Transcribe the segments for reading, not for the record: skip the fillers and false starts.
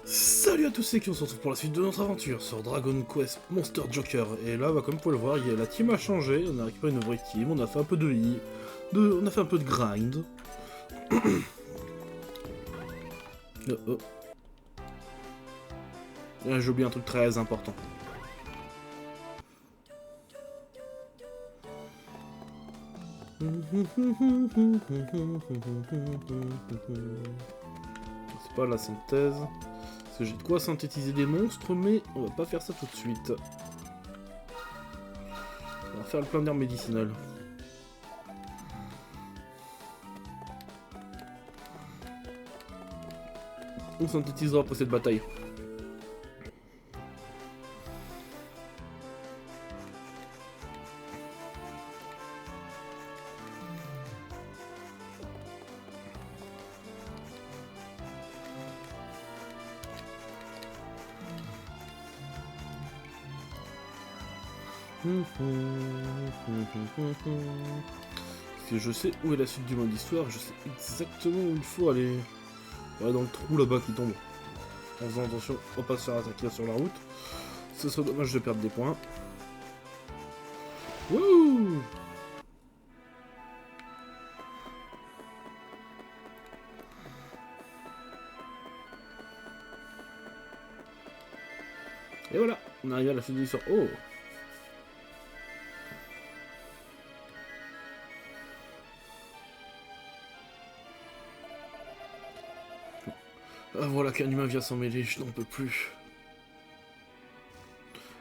Salut à tous, c'est qui on se retrouve pour la suite de notre aventure sur Dragon Quest Monster Joker. Et là, comme vous pouvez le voir, la team a changé, on a récupéré une vraie team, on a fait un peu on a fait un peu de grind. Oh. Là, j'ai oublié un truc très important. C'est pas la synthèse. Parce que j'ai de quoi synthétiser des monstres, mais on va pas faire ça tout de suite. On va faire le plein d'air médicinal. On synthétisera après cette bataille. Parce que je sais où est la suite du mode d'histoire, je sais exactement où il faut aller. Ouais, dans le trou là-bas qui tombe. En faisant attention, on pas se faire attaquer sur la route. Ce serait dommage de perdre des points. Wouh! Et voilà, on arrive à la suite de l'histoire. Oh! Ah voilà qu'un humain vient s'en mêler, je n'en peux plus.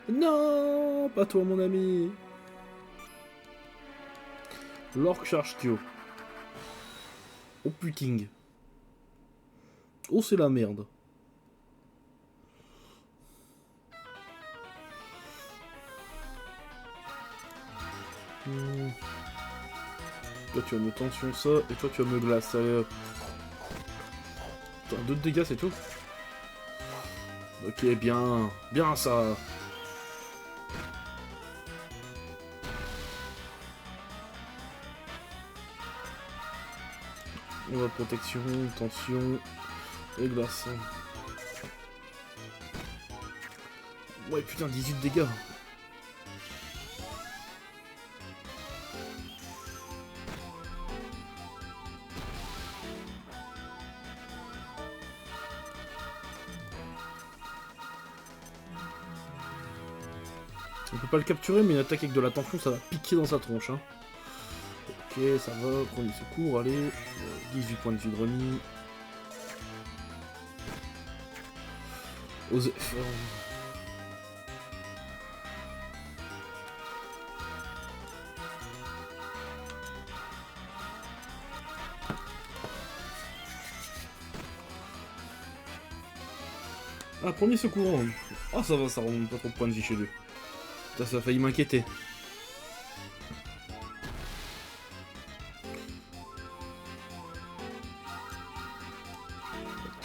Non, pas toi mon ami. L'orc charge Tio. Oh puting. Oh c'est la merde. Toi tu vas me tension ça, et toi tu vas me glace. Allez, attends, 2 de dégâts c'est tout. Ok, bien. Bien ça. On va protection, tension et glace. Ouais putain, 18 dégâts. On peut pas le capturer, mais une attaque avec de la tension, ça va piquer dans sa tronche. Hein. Ok, ça va, premier secours, allez. 18 points de vie de remis. Osef. Ah, premier secours. Ah, ça va, ça remonte pas trop de points de vie chez lui. Ça a failli m'inquiéter.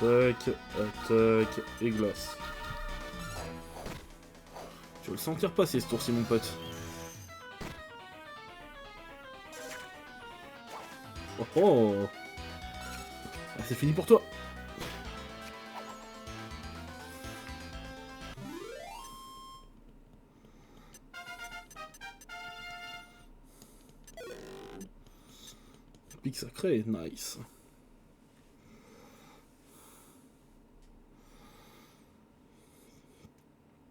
Attaque, attaque et glace. Tu vas le sentir passer ce tour-ci, mon pote. Oh oh! Ah, c'est fini pour toi! Pic sacré, nice.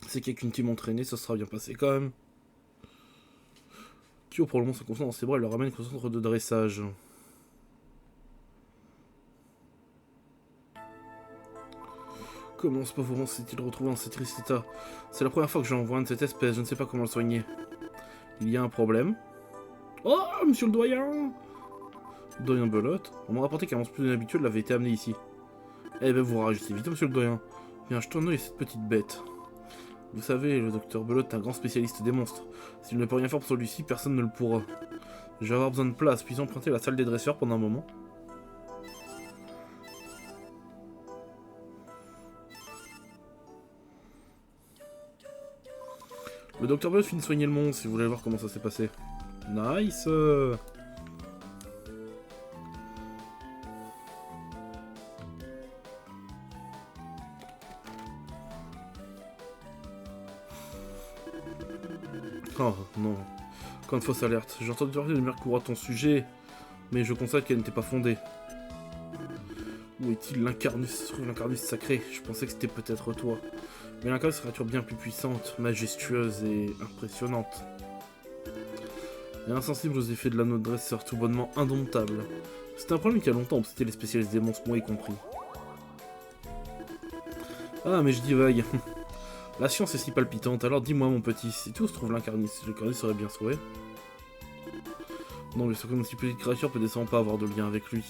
C'est qu'il y a qu'une team entraînée, ça sera bien passé quand même. Kyo pour le moment se concentre dans ses bras et le ramène au centre de dressage. Comment ce pauvre monstre s'est-il retrouvé dans cet triste état? C'est la première fois que j'en vois un de cette espèce, je ne sais pas comment le soigner. Il y a un problème. Oh, monsieur le doyen! Doyen Belote, on m'a rapporté qu'un monstre plus inhabituel l'avait été amené ici. Eh ben vous réagissez vite, monsieur le doyen. Viens, jetons un œil à cette petite bête. Vous savez, le docteur Belote est un grand spécialiste des monstres. S'il ne peut rien faire pour celui-ci, personne ne le pourra. Je vais avoir besoin de place, puis emprunter la salle des dresseurs pendant un moment. Le docteur Belote finit de soigner le monstre, si vous voulez voir comment ça s'est passé. Nice. Oh non. Encore une fausse alerte. J'ai entendu parler de Mercure à ton sujet, mais je constate qu'elle n'était pas fondée. Où est-il l'Incarnus? L'Incarnus sacré. Je pensais que c'était peut-être toi. Mais l'Incarnus est une créature bien plus puissante, majestueuse et impressionnante. Et insensible aux effets de l'anneau de dresseur, tout bonnement indomptable. C'est un problème qui a longtemps obsédé les spécialistes des monstres, moi y compris. Ah, mais je divague. La science est si palpitante, alors dis-moi mon petit, si tout se trouve l'Incarnus serait bien sauvé. Non, mais ce qu'une si petite créature peut décemment pas avoir de lien avec lui.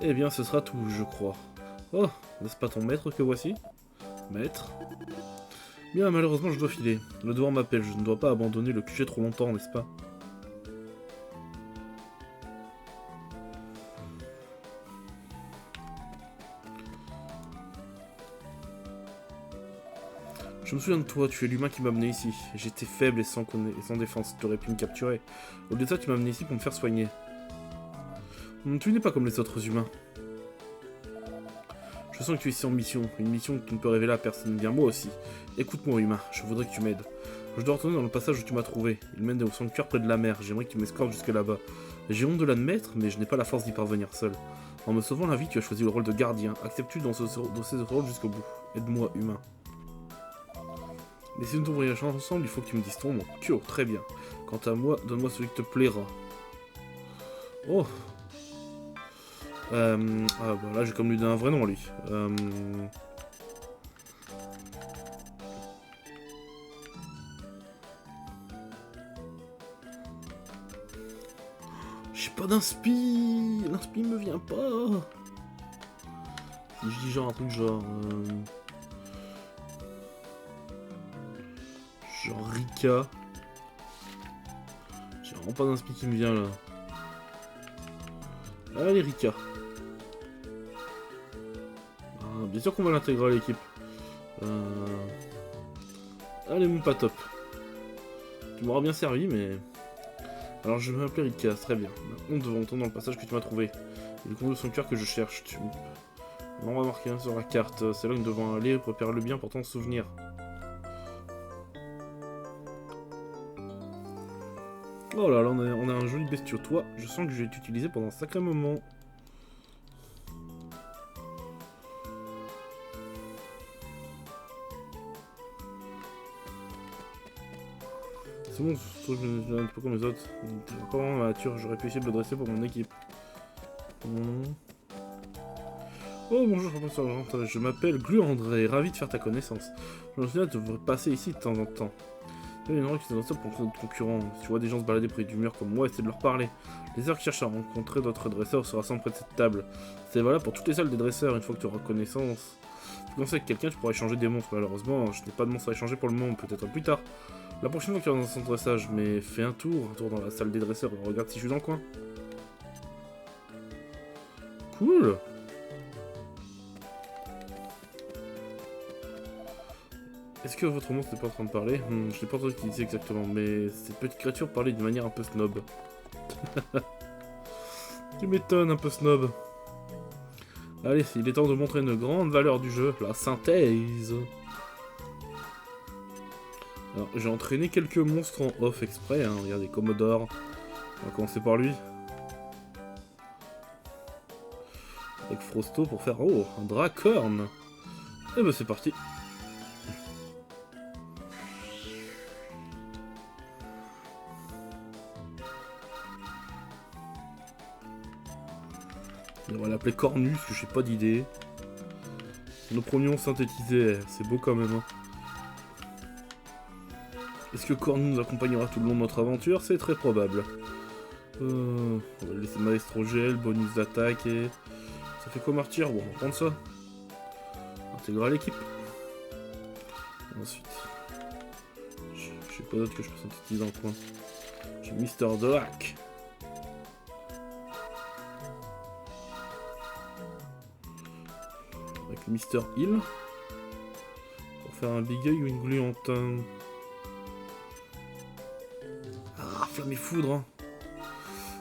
Eh bien, ce sera tout, je crois. Oh, n'est-ce pas ton maître que voici? Maître? Bien, malheureusement, je dois filer. Le devoir m'appelle, je ne dois pas abandonner le QG trop longtemps, n'est-ce pas? Je me souviens de toi, tu es l'humain qui m'a amené ici. J'étais faible et sans défense, tu aurais pu me capturer. Au lieu de ça, tu m'as amené ici pour me faire soigner. Tu n'es pas comme les autres humains. Je sens que tu es ici en mission, une mission que tu ne peux révéler à personne. Bien moi aussi. Écoute-moi humain, je voudrais que tu m'aides. Je dois retourner dans le passage où tu m'as trouvé. Il mène au sanctuaire près de la mer, j'aimerais que tu m'escortes jusque là-bas. J'ai honte de l'admettre, mais je n'ai pas la force d'y parvenir seul. En me sauvant la vie, tu as choisi le rôle de gardien. Acceptes-tu dans ce rôle jusqu'au bout? Aide-moi humain. Mais si nous devons voyager ensemble, il faut que tu me dises ton nom. Kyo, très bien. Quant à moi, donne-moi celui qui te plaira. Oh. Ah bah là j'ai comme lui donné un vrai nom lui. J'ai pas d'inspi. L'inspi me vient pas. Si je dis genre un truc genre... genre Rika. J'ai vraiment pas d'inspi qui me vient là. Allez Rika. Bien sûr qu'on va l'intégrer à l'équipe. Allez mon pas top. Tu m'auras bien servi mais... Alors je vais m'appeler Rika, très bien. On devant entendre dans le passage que tu m'as trouvé. Il conduit au sanctuaire que je cherche. Tu m'en remarqué un sur la carte. C'est là que nous devons aller, repère-le bien pour t'en souvenir. Oh là là, on a un joli bestiau. Toi, je sens que je vais t'utiliser pendant un sacré moment. C'est bon, je suis un peu comme les autres. Encore en nature, j'aurais pu essayer de le dresser pour mon équipe. Oh bonjour professeur Argent, je m'appelle Glu André, ravi de faire ta connaissance. Je me souviens de vous passer ici de temps en temps. Il y a une règle qui s'est pour notre concurrent. Si tu vois des gens se balader près du mur comme moi, essaie de leur parler. Les heures qui cherchent à rencontrer d'autres dresseurs se rassemblent près de cette table. C'est valable pour toutes les salles des dresseurs, une fois que tu auras connaissance. Si tu commences avec quelqu'un, tu pourras échanger des monstres. Malheureusement, je n'ai pas de monstres à échanger pour le moment, peut-être plus tard. La prochaine fois que tu vas dans un centre de dressage, mais fais un tour dans la salle des dresseurs et regarde si je suis dans le coin. Cool. Est-ce que votre monstre n'est pas en train de parler? Je n'ai pas entendu ce qu'il disait exactement, mais cette petite créature parlait d'une manière un peu snob. Tu m'étonnes, un peu snob. Allez, il est temps de montrer une grande valeur du jeu, la synthèse. Alors, j'ai entraîné quelques monstres en off exprès, hein. Regardez, Commodore. On va commencer par lui. Avec Frosto pour faire... Oh, un Dracorn. Et ben c'est parti. On va l'appeler Cornus, que j'ai pas d'idée. Nos pronoms synthétisés, c'est beau quand même. Hein. Est-ce que Cornus nous accompagnera tout le long de notre aventure? C'est très probable. On va laisser Maestro Gel, bonus d'attaque et... Ça fait quoi martyr? Bon, on va prendre ça. Intégrer à l'équipe. Ensuite... Je sais pas d'autre que je peux synthétiser en coin. J'ai Mister Doak. Avec Mister Hill. Pour faire un big eye ou une gluante. Ah, flamme et foudre. Hein.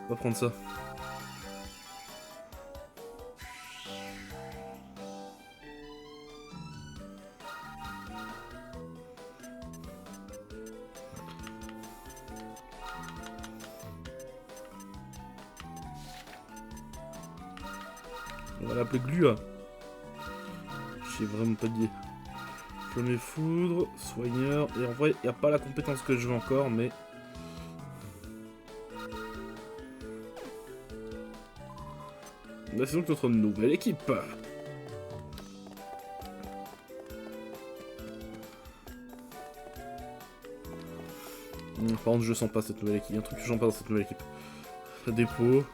On va prendre ça. On va l'appeler Glua. J'ai vraiment pas dit. Flamme et foudre, soigneur. Et en vrai, il n'y a pas la compétence que je veux encore, mais... Là, c'est donc notre nouvelle équipe. Par contre, je sens pas cette nouvelle équipe. Il y a un truc que je sens pas dans cette nouvelle équipe. Dépôt.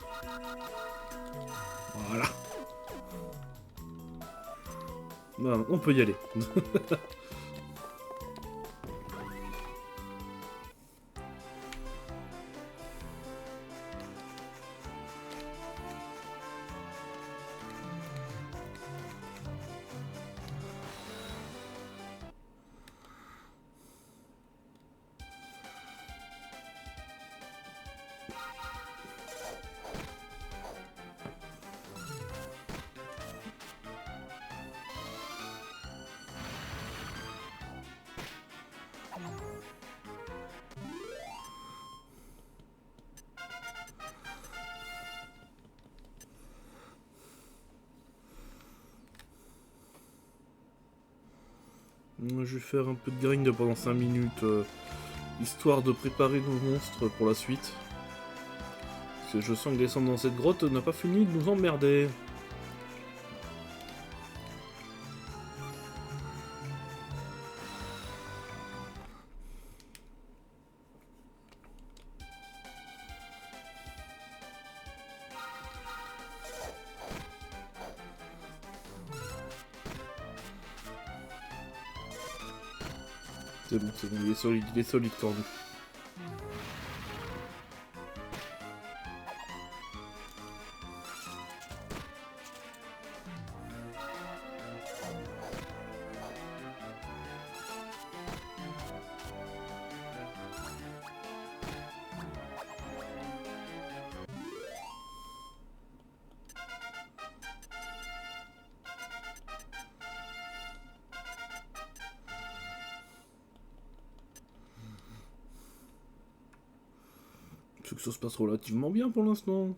Voilà. Non, on peut y aller. Je vais faire un peu de grind pendant 5 minutes, histoire de préparer nos monstres pour la suite. Parce que je sens que descendre dans cette grotte n'a pas fini de nous emmerder. C'est bon, il est solide quand même. C'est que ça se passe relativement bien pour l'instant.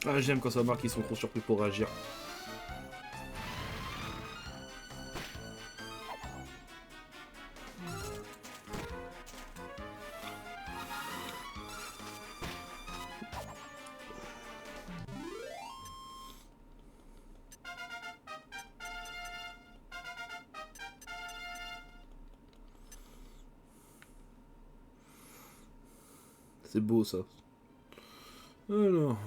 Ah, j'aime quand ça marque qu'ils sont trop surpris pour réagir. C'est beau ça. Alors...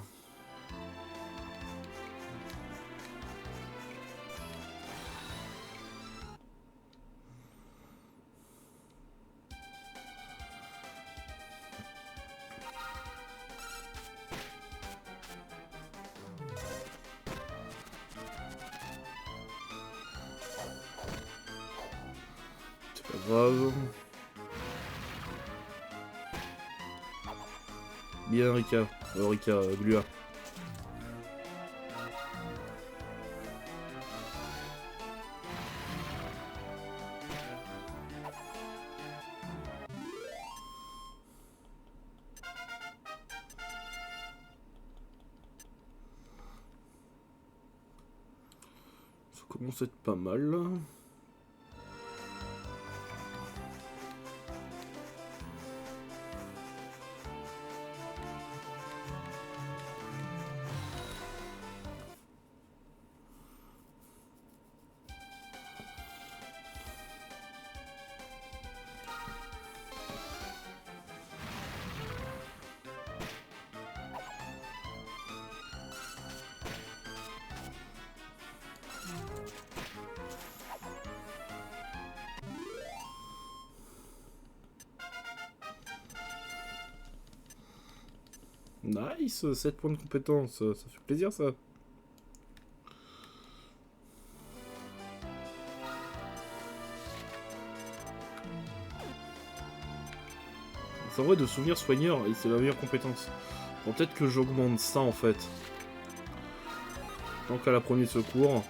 C'est pas grave. Bien Rika. Rika, Glua. Ça commence à être pas mal là. Nice, 7 points de compétence, ça fait plaisir ça. C'est vrai de souvenir soigneur, et c'est la meilleure compétence. Bon, peut-être que j'augmente ça en fait. Tant qu'à la premier secours.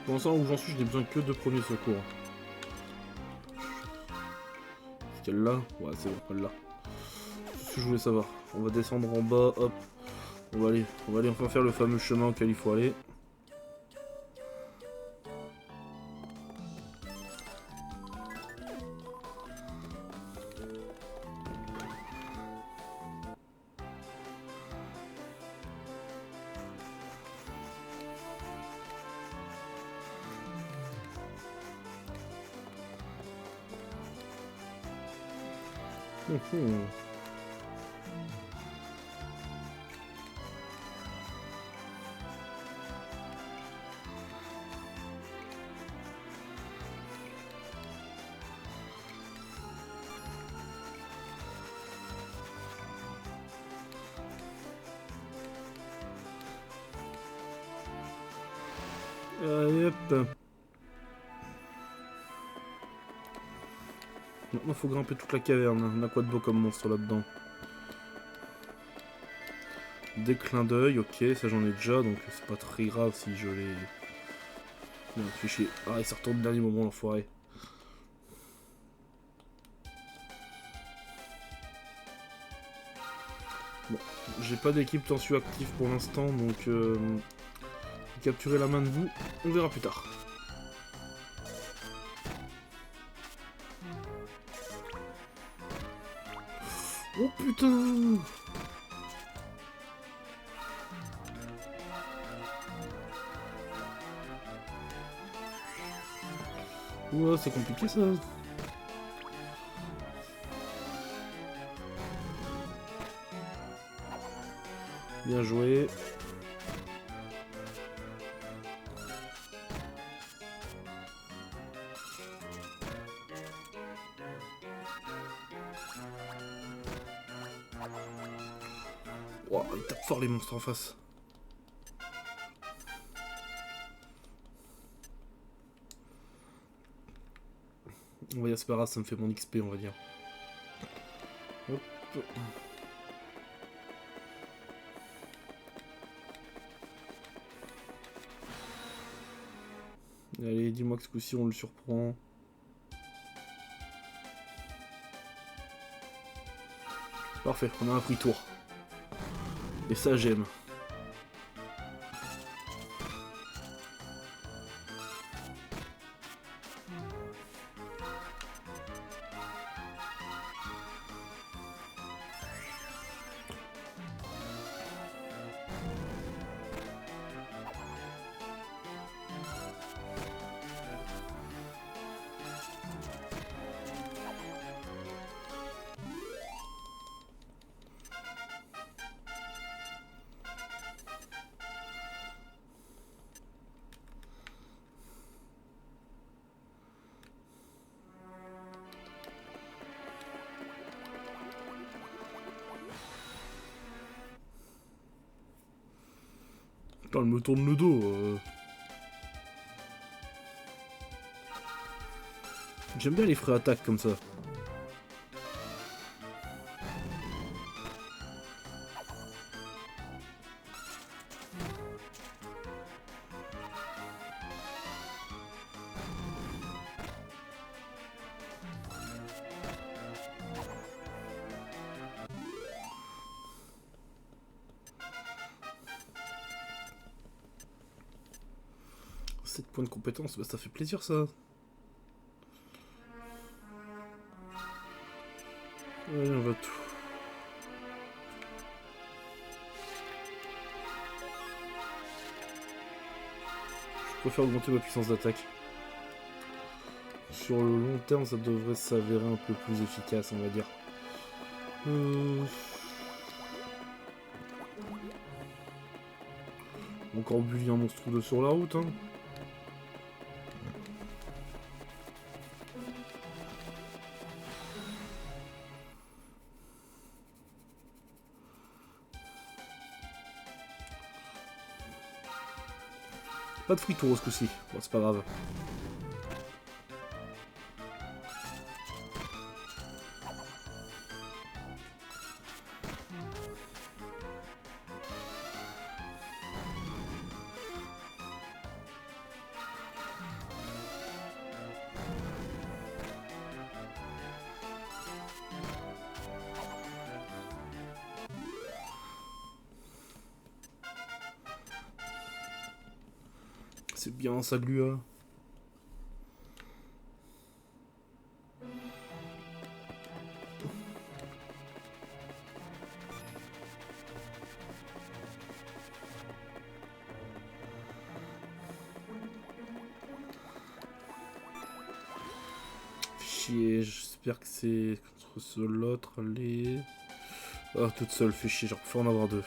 Pour l'instant où j'en suis, je n'ai besoin que de premier secours. Est-ce qu'elle l'a? Ouais, c'est bon, elle l'a. C'est ce que je voulais savoir. On va descendre en bas, hop. On va aller enfin faire le fameux chemin auquel il faut aller. Allez hop. Maintenant faut grimper toute la caverne. On a quoi de beau comme monstre là-dedans? Des clins d'œil, ok, ça j'en ai déjà, donc c'est pas très grave si je les... Non, fais chier. Ah, il s'est retourné au dernier moment, l'enfoiré. Bon, j'ai pas d'équipe tension active pour l'instant, donc... capturer la main de vous, on verra plus tard. Oh putain! Ouah, c'est compliqué ça. Bien joué. Ouah, il tape fort les monstres en face. On va dire c'est pas grave, ça me fait mon XP on va dire. Hop. Allez, dis-moi que ce coup-ci on le surprend. Parfait, on a un prix tour. Et ça j'aime. Putain, elle me tourne le dos. J'aime bien les frais attaques comme ça. Sept points de compétence, bah ça fait plaisir ça. Allez, on va tout. Je préfère augmenter ma puissance d'attaque. Sur le long terme, ça devrait s'avérer un peu plus efficace, on va dire. Encore bully un monstre ou deux sur la route, hein. Pas de fritos ce coup-ci. Bon, c'est pas grave. C'est bien ça, Glua. Chier, j'espère que c'est contre l'autre, allez... Oh, toute seule, fait chier, genre, faut en avoir deux.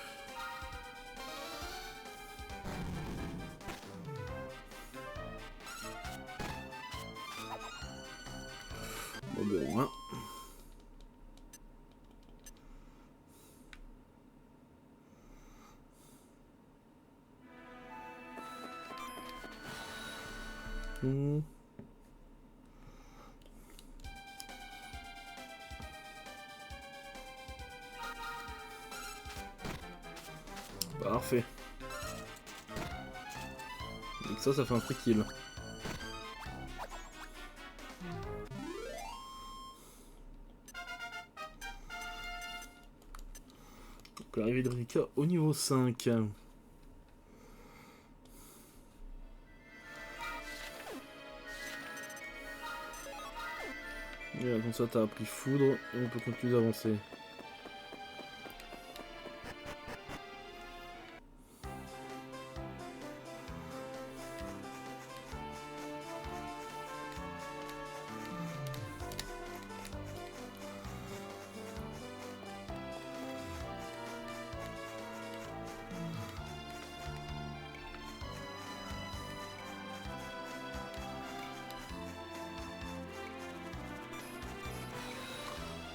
Bon, ben, au moins. Parfait. Et que ça fait un free kill. Donc l'arrivée de Rika au niveau 5. Et comme ça t'as appris foudre et on peut continuer d'avancer.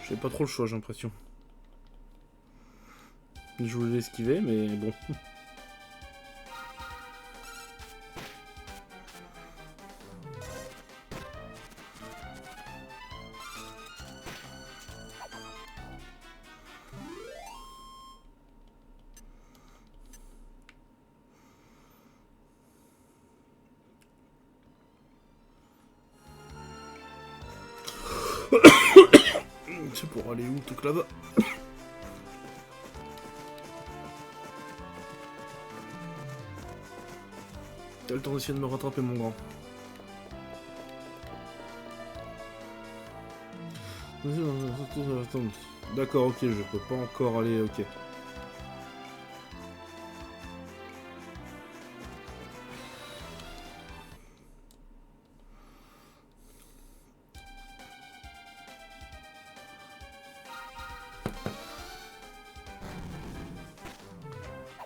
J'ai pas trop le choix, j'ai l'impression. Je voulais l'esquiver, mais bon. C'est pour aller où, tout là-bas? T'as le temps d'essayer de me rattraper, mon grand. D'accord, ok, je peux pas encore aller, ok.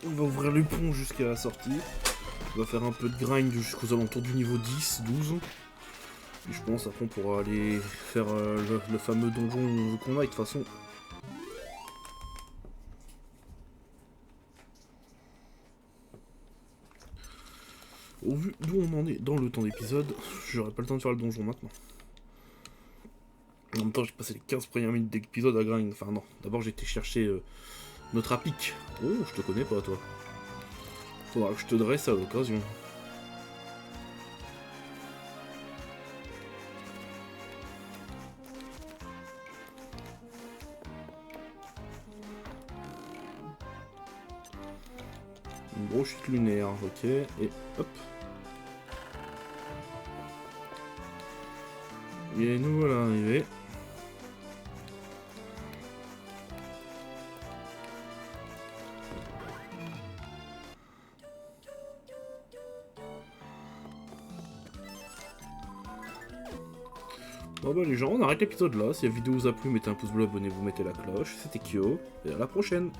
On va ouvrir le pont jusqu'à la sortie. On va faire un peu de grind jusqu'aux alentours du niveau 10, 12. Et je pense après on pourra aller faire le fameux donjon qu'on a de toute façon. Au vu d'où on en est dans le temps d'épisode, j'aurais pas le temps de faire le donjon maintenant. En même temps j'ai passé les 15 premières minutes d'épisode à grind. Enfin non, d'abord j'ai été chercher notre applique. Oh, je te connais pas toi. Faudra que je te dresse à l'occasion. Une grosse chute lunaire, ok, et hop. Et nous voilà arrivés. Bon bah les gens, on arrête l'épisode là. Si la vidéo vous a plu, mettez un pouce bleu, abonnez-vous, mettez la cloche. C'était Kyo, et à la prochaine.